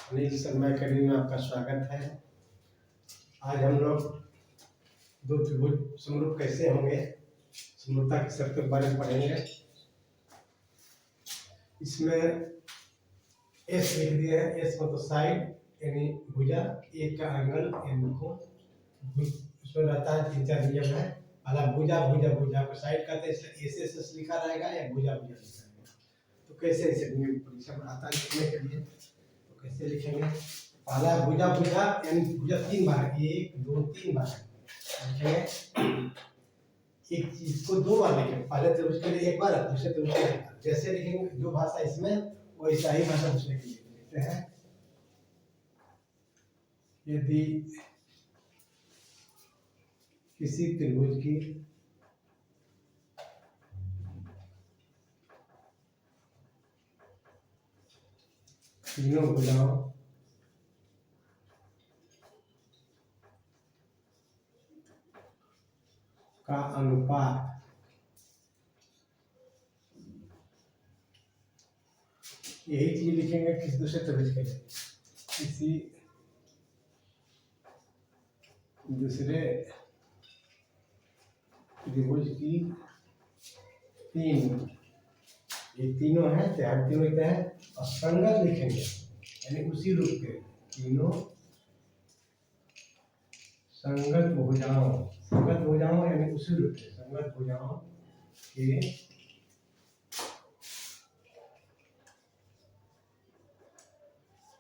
Anil Sharma academy में आपका स्वागत है। आज हम लोग दो त्रिभुज समरूप कैसे होंगे, समरूपता की शर्तों के बारे में पढ़ेंगे। इसमें एस लिख दिए हैं। एस मतलब साइड यानी भुजा, एक का एंगल यानी कोण। उसमें रहता है 3-4 नियम है। पहला भुजा भुजा भुजा को साइड कहते हैं, इसलिए एस एस लिखा रहेगा या भुजा भुजा लिखा रहेगा। तो कैसे इसे नियम परीक्षा में आता है लिखने के लिए, तो कैसे लिखेंगे? पहला भुजा भुजा यानी भुजा 3 बार, 1 2 3 बार लिखेंगे। एक चीज को 2 बार लिखेंगे, पहले त्रिभुज के लिए 1 बार, दूसरे त्रिभुज के लिए 1 बार। जैसे लिखेंगे जो भाषा इसमें वैसा ही भाषा दूसरे के लिए लिखते हैं। यदि किसी त्रिभुज की तीनों भुजाओं का अनुपात यही चीज लिखेंगे किसी दूसरे त्रिभुज के लिए। किसी दूसरे त्रिभुज की तीन, ये तीनों है, चार तीनों लिखते हैं और संगत लिखेंगे यानी उसी रूप के तीनों संगत भुजाओं यानी उसी रूप के संगत भुजाओं के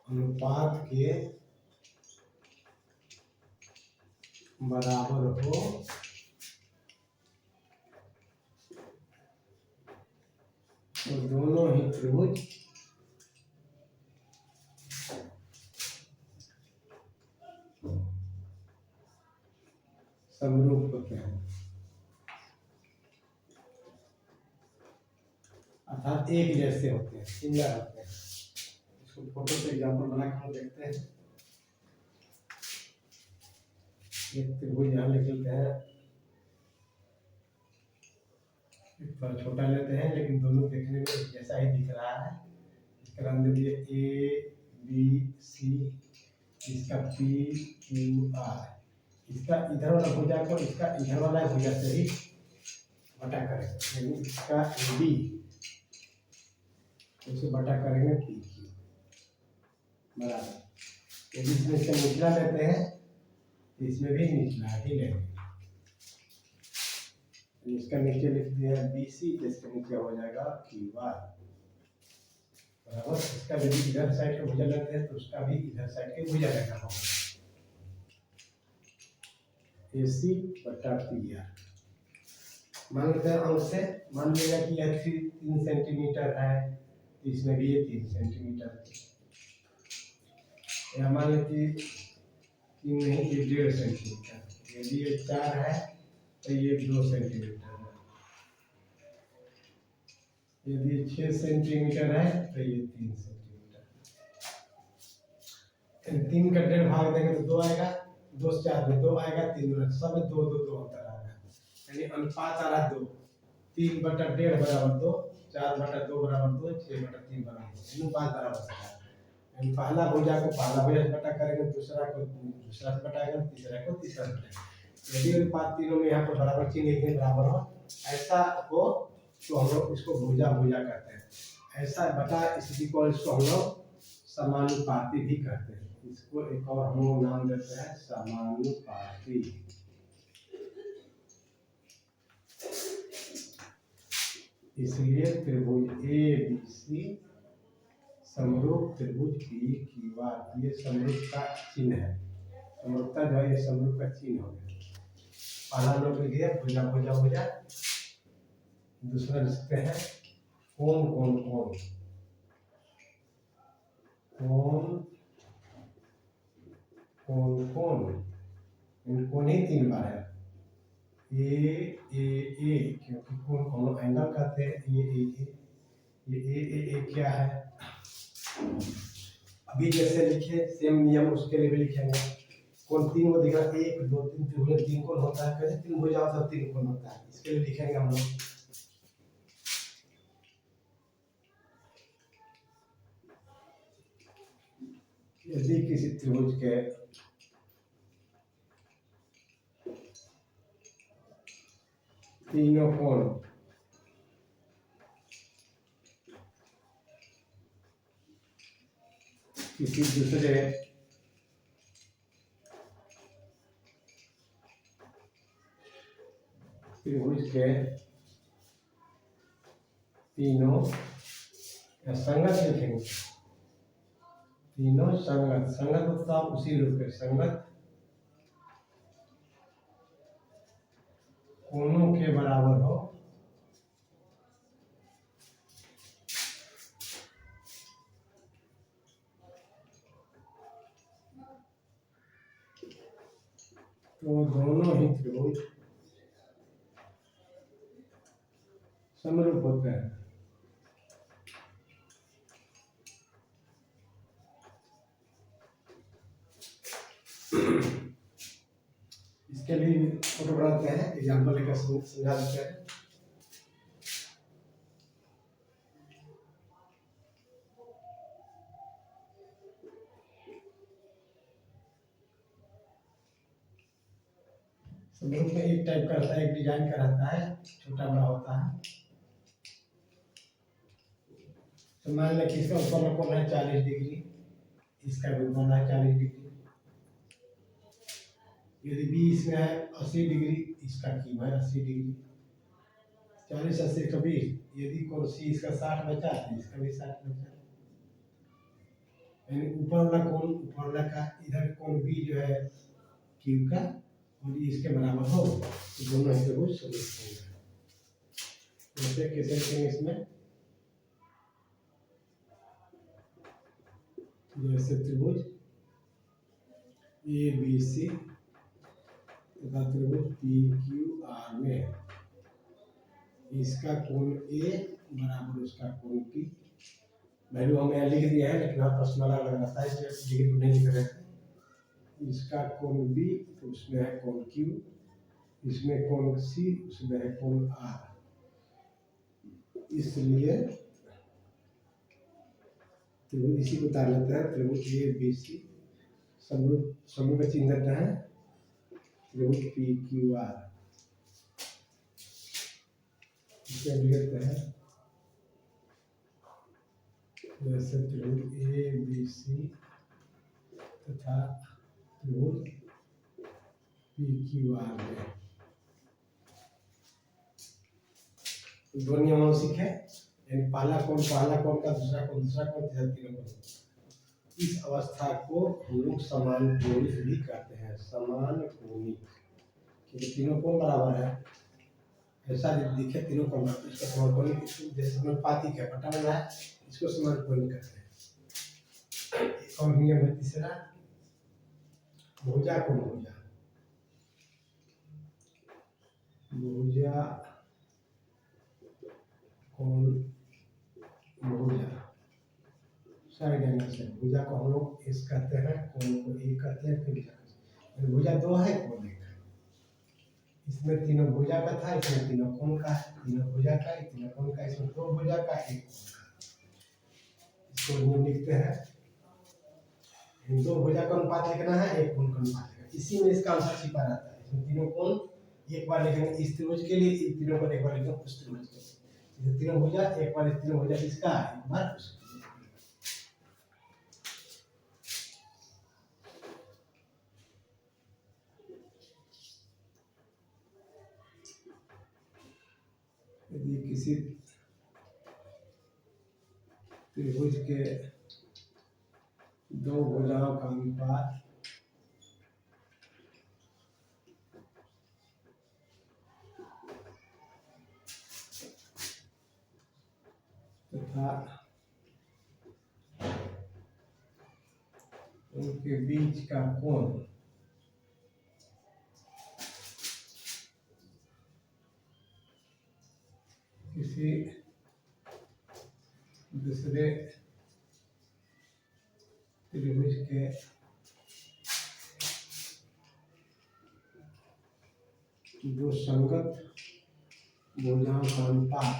अनुपात के बराबर हो तो दोनों ही त्रिभुज समरूप होते हैं, अर्थात एक जैसे होते हैं, सिमिलर होते हैं। इसको फोटो से एग्जांपल बना के हम देखते हैं। एक त्रिभुज यहाँ लिख लेते हैं, थोड़ा छोटा लेते हैं लेकिन दोनों देखने में जैसा ही दिख रहा है। इसका नाम दे दिए ए बी सी, इसका पी क्यू आर। इसका इधर वाला भुजा को इसका इधर वाला भुजा से ही बटा करेंगे, यानी इसका ए बी उसे बटा करेंगे पी क्यू बराबर। यदि इसमें इसका निचला लेते हैं तो इसमें भी निचला ही लेंगे। इसका नीचे लिख दिया बी सी, इसका नीचे हो जाएगा क्यू आर बराबर। इसका यदि इधर साइड का भुजा लेते हैं तो उसका भी इधर साइड के भुजा लेना होगा, ए सी बटा पी आर। मान लेते हैं अंश से, मान लिया कि यह 3 सेंटीमीटर है तो इसमें भी ये 3 सेंटीमीटर है। या मान लीजिए 3 नहीं, ये 1.5 सेंटीमीटर। यदि ये 4 है तो ये 2 सेंटीमीटर है। यदि 6 सेंटीमीटर है तो ये 3 सेंटीमीटर। 3 का 1.5 भाग देंगे तो 2 आएगा, 2 से 4 में 2 आएगा, 3 में सब में 2 2 2 होता रहेगा, यानी अनुपात आ रहा 2। 3 बटा 1.5 बराबर 2, 4 बटा 2 बराबर 2, 6 बटा 3 बराबर 2, अनुपात बराबर है। पहला भुजा को पहला भुजा से बटा करेंगे, दूसरा को दूसरा से बटाएंगे, तीसरा को तीसरा से बटाएंगे। यदि अनुपात तीनों में यहाँ पर बराबर चिन्ह लिखने बराबर हो ऐसा हो तो हम लोग इसको भुजा भुजा कहते हैं। ऐसा बटा स्थिति को इसको हम लोग समानुपाती भी कहते हैं। इसको एक और हम लोग नाम देते हैं समानुपाती। इसलिए त्रिभुज ए बी सी समरूप त्रिभुज पी क्यू आर, ये समरूप का चिन्ह है। समरूपता जो है ये समरूप का चिन्ह हो गया। पहला लोग लिख दिया भुजा भुजा भुजा, दूसरा लिखते हैं कोण कोण कोण, कोण कोण कोण, कोण ही 3 बार है। ए क्योंकि कोण कोण एंगल कहते हैं, ये क्या है? अभी जैसे लिखे सेम नियम उसके लिए भी लिखेंगे। कोण 3 को दिखा 1 2 3 त्रिभुज 3 कोण होता है, कैसे 3 भुजा होता है 3 कोण होता है, इसके लिए लिखेंगे हम लोग। यदि किसी त्रिभुज के तीनों कोण किसी दूसरे त्रिभुज के तीनों या संगत लिखेंगे, तीनों संगत, संगत मतलब आप उसी रूप के संगत कोणों के बराबर हो तो दोनों ही त्रिभुज समरूप होते हैं। इसके लिए फोटो बनाते हैं, एग्जाम्पल लेकर समझा देते हैं। समरूप में एक टाइप का रहता है, एक डिजाइन का रहता है, छोटा बड़ा होता है। तो मान लें कि इसका ऊपर कोण है 40 डिग्री, इसका भी कोण है 40 डिग्री। यदि बी इसमें है 80 डिग्री, इसका कीमा है 80 डिग्री। 40 80 120। यदि कोण सी इसका 60 बचा तो इसका भी 60 बचा। यानी ऊपर वाला कोण ऊपर वाला का, इधर कोण बी जो है क्यू का और इसके बराबर हो तो दोनों ही त्रिभुज समरूप होंगे। जैसे कैसे लिखेंगे इसमें, जैसे त्रिभुज ए बी सी तथा त्रिभुज पी क्यू आर में इसका कोण ए बराबर उसका कोण पी। वैल्यू हम यहाँ लिख दिया है, लेकिन आप प्रश्न अलग अलग आता है इसलिए डिग्री को नहीं लिख रहे थे। इसका कोण बी तो उसमें है कोण क्यू, इसमें कोण सी उसमें है कोण आर। इसलिए त्रिभुज इसी को उतार लेते हैं, त्रिभुज ए बी सी समरूप, समरूप का चिन्ह देते हैं त्रिभुज पी क्यू आर। इसे लिखते हैं जैसे त्रिभुज ए बी सी तथा त्रिभुज पी क्यू आर में दो नियम सीखे, यानी पहला कोण का, दूसरा कोण तीसरा तीनों कोण। इस अवस्था को हम लोग समान कोणिक भी कहते हैं, समान कोणिक। क्योंकि तीनों कोण बराबर है, ऐसा दिखे तीनों कोण बराबर, इसको समान कोणिक, जैसे समानुपाती का पता बना है, इसको समान कोणिक कहते हैं। और नियम है तीसरा, भुजा कोण भुजा, भुजा कोण भुजा, साइड एंगल से भुजा को हम लोग इस कहते हैं, कोण को ए कहते हैं, फिर भुजा दो है कोण एक। इसमें तीनों भुजा का था, इसमें तीनों कोण का है, तीनों भुजा का, तीनों कोण का, इसमें दो भुजा का एक कोण का। इसको नियम लिखते हैं, दो भुजा का अनुपात लिखना है, एक कोण का अनुपात लिखना है। इसी में इसका आंसर छिपा रहता है। इसमें तीनों कोण एक बार लिखेंगे इस त्रिभुज के लिए, इन तीनों कोण एक बार लिखेंगे उस त्रिभुज के लिए। तीनों भुजा एक बार, इस तीनों भुजा इसका एक बार उसका। यदि किसी त्रिभुज के दो भुजाओं का अनुपात तथा उनके बीच का कोण किसी दूसरे त्रिभुज के दो संगत भुजाओं का अनुपात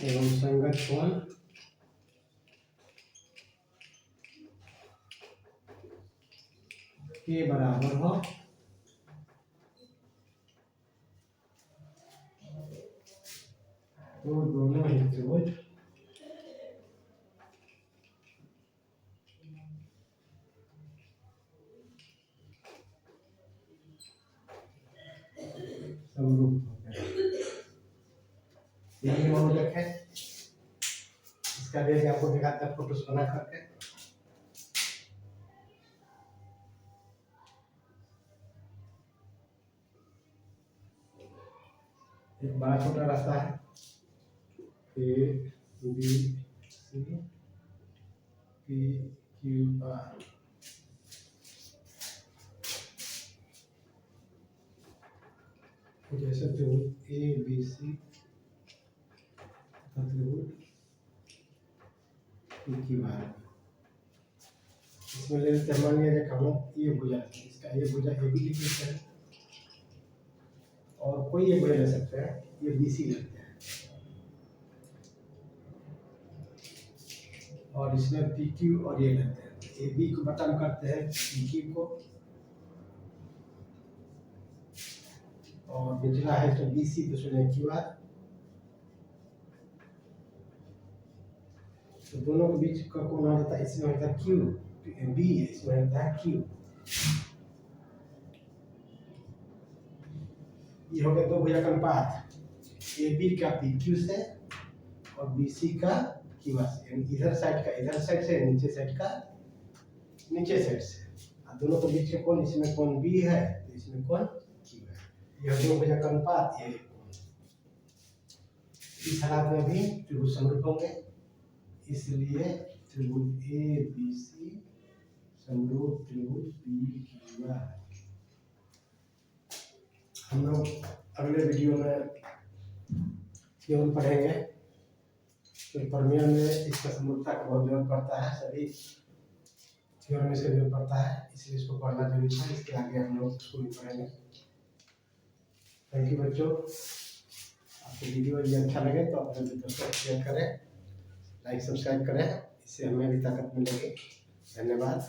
एवं संगत कोण के बराबर हो तो दोनों ही त्रिभुज समरूप होते हैं। यही मोडक है, इसका भी आपको दिखाते हैं फोटोस बना करके। एक बड़ा छोटा रास्ता है A B C P Q R, जैसे त्रिभुज ए बी सी त्रिभुज पी क्यू आर, इसमें ले लेते हैं मान लिया कि हम लोग ये भुजा, इसका ये भुजा ए बी लिख लेते हैं और कोई एक भुजा ले सकते हैं, ये बी सी लेते हैं और इसमें पी क्यू और ये लेते हैं। ए बी को बटन करते हैं पी क्यू को और निचला है तो बी सी, दूसरे क्यू आर, तो दोनों के बीच का कोण हो जाता है, इसमें होता है क्यू बी, इसमें होता है क्यू। ये हो गया दो भुजा का अनुपात, ए बी का पी क्यू से और बी सी का क्यू आर से, यानी इधर साइड का इधर साइड से, नीचे साइड का नीचे साइड से, और दोनों के बीच का कोण, इसमें कोण बी है तो इसमें कोण क्यू है। यह दो भुजा का अनुपात ये कोण, इस हालत में भी त्रिभुज समरूप होंगे, इसलिए त्रिभुज ए बी सी समरूप त्रिभुज पी क्यू आर। हम लोग अगले वीडियो में केवल पढ़ेंगे, तो प्रमेय में इसका समरूपता का बहुत जरूरत पड़ता है, सभी थ्योरम में इसका जरूरत पड़ता है, इसलिए इसको पढ़ना जरूरी है। इसके आगे हम लोग इसको भी पढ़ेंगे। थैंक यू बच्चों, आपको वीडियो यदि अच्छा लगे तो अपने दोस्तों को शेयर करें, लाइक सब्सक्राइब करें, इससे हमें भी ताकत मिलेगी। धन्यवाद।